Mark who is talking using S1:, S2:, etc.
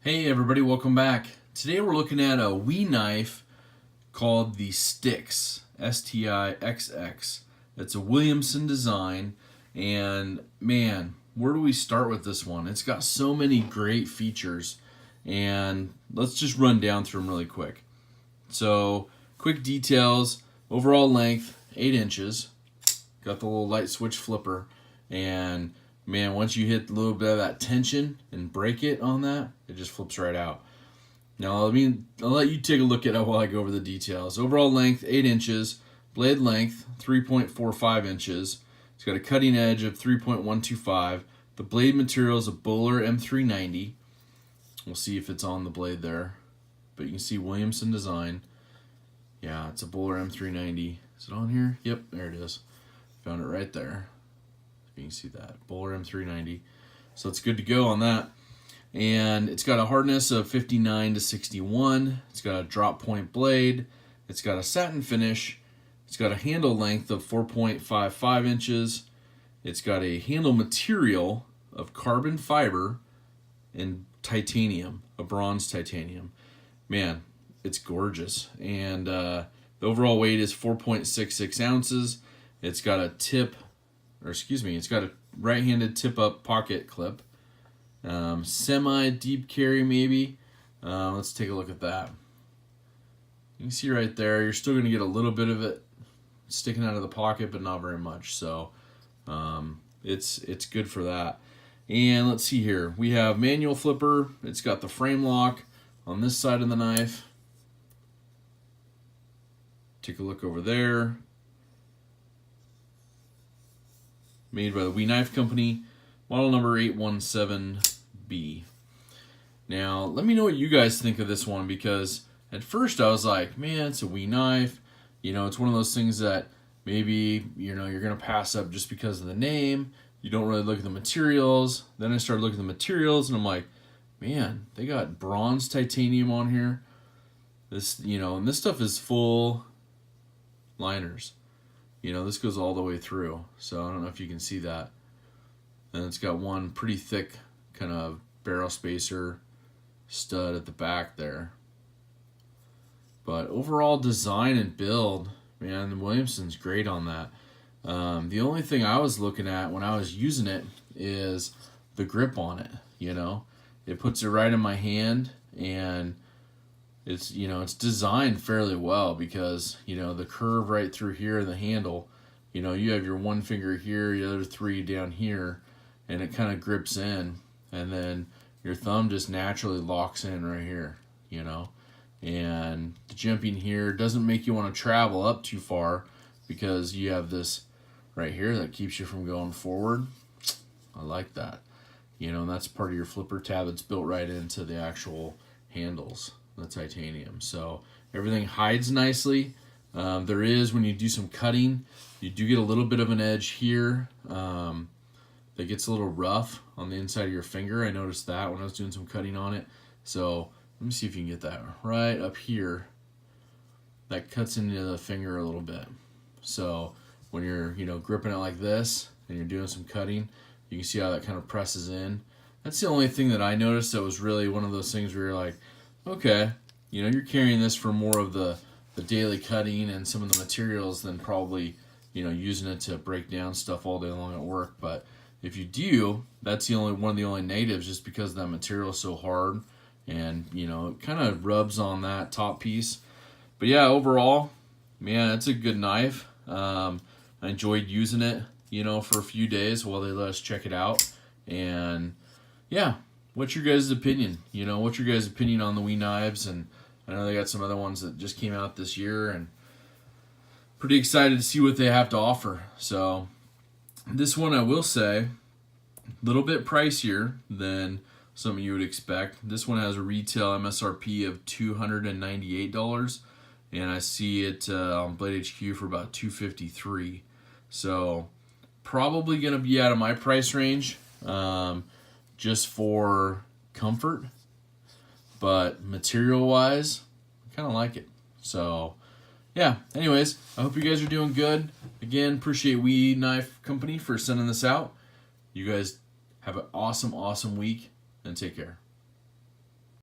S1: Hey everybody, welcome back. Today we're looking at a Wii knife called the Stixx, S-T-I-X-X. It's a Williamson design, and man, where do we start with this one? It's got so many great features, and let's just run down through them really quick. So, quick details, overall length, 8 inches. Got the little light switch flipper, and man, once you hit a little bit of that tension and break it on that, it just flips right out. Now, I'll let you take a look at it while I go over the details. Overall length, 8 inches. Blade length, 3.45 inches. It's got a cutting edge of 3.125. The blade material is a Bowler M390. We'll see if it's on the blade there. But you can see Williamson design. Yeah, it's a Bowler M390. Is it on here? Yep, there it is. Found it right there. You can see that Bowler M390, so it's good to go on that. And it's got a hardness of 59 to 61. It's got a drop point blade. It's got a satin finish. It's got a handle length of 4.55 inches. It's got a handle material of carbon fiber and titanium, a bronze titanium. Man, it's gorgeous. And the overall weight is 4.66 ounces. It's got a it's got a right-handed tip-up pocket clip. Semi-deep carry, maybe. Let's take a look at that. You can see right there, you're still going to get a little bit of it sticking out of the pocket, but not very much. So it's good for that. And let's see here. We have manual flipper. It's got the Framelock on this side of the knife. Take a look over there. Made by the Wii Knife Company, model number 817B. Now, let me know what you guys think of this one, because at first I was like, man, it's a Wii knife. You know, it's one of those things that maybe, you're going to pass up just because of the name. You don't really look at the materials. Then I started looking at the materials, and I'm like, man, they got bronze titanium on here. This, and this stuff is full liners. This goes all the way through, so I don't know if you can see that. And it's got one pretty thick kind of barrel spacer stud at the back there. But overall design and build, man, Williamson's great on that. The only thing I was looking at when I was using it is the grip on it. It puts it right in my hand, and it's designed fairly well, because the curve right through here in the handle, you have your one finger here, the other three down here, and it kind of grips in, and then your thumb just naturally locks in right here, and the jimping here doesn't make you want to travel up too far, because you have this right here that keeps you from going forward. I like that. And that's part of your flipper tab. It's built right into the actual handles, the titanium. So everything hides nicely. There is, when you do some cutting, you do get a little bit of an edge here that gets a little rough on the inside of your finger. I noticed that when I was doing some cutting on it. So let me see if you can get that right up here. That cuts into the finger a little bit. So when you're gripping it like this and you're doing some cutting, you can see how that kind of presses in. That's the only thing that I noticed that was really one of those things where you're like, okay, you're carrying this for more of the daily cutting and some of the materials than probably, using it to break down stuff all day long at work. But if you do, that's one of the only negatives, just because that material is so hard, and, it kind of rubs on that top piece. But yeah, overall, man, it's a good knife. I enjoyed using it, for a few days while they let us check it out. And yeah, what's your guys' opinion? What's your guys' opinion on the Wii knives? And I know they got some other ones that just came out this year, and pretty excited to see what they have to offer. So this one, I will say, a little bit pricier than something you would expect. This one has a retail MSRP of $298, and I see it on Blade HQ for about $253. So probably going to be out of my price range, just for comfort, but material wise, I kind of like it. So yeah, anyways, I hope you guys are doing good. Again, appreciate Wii Knife Company for sending this out. You guys have an awesome week, and take care.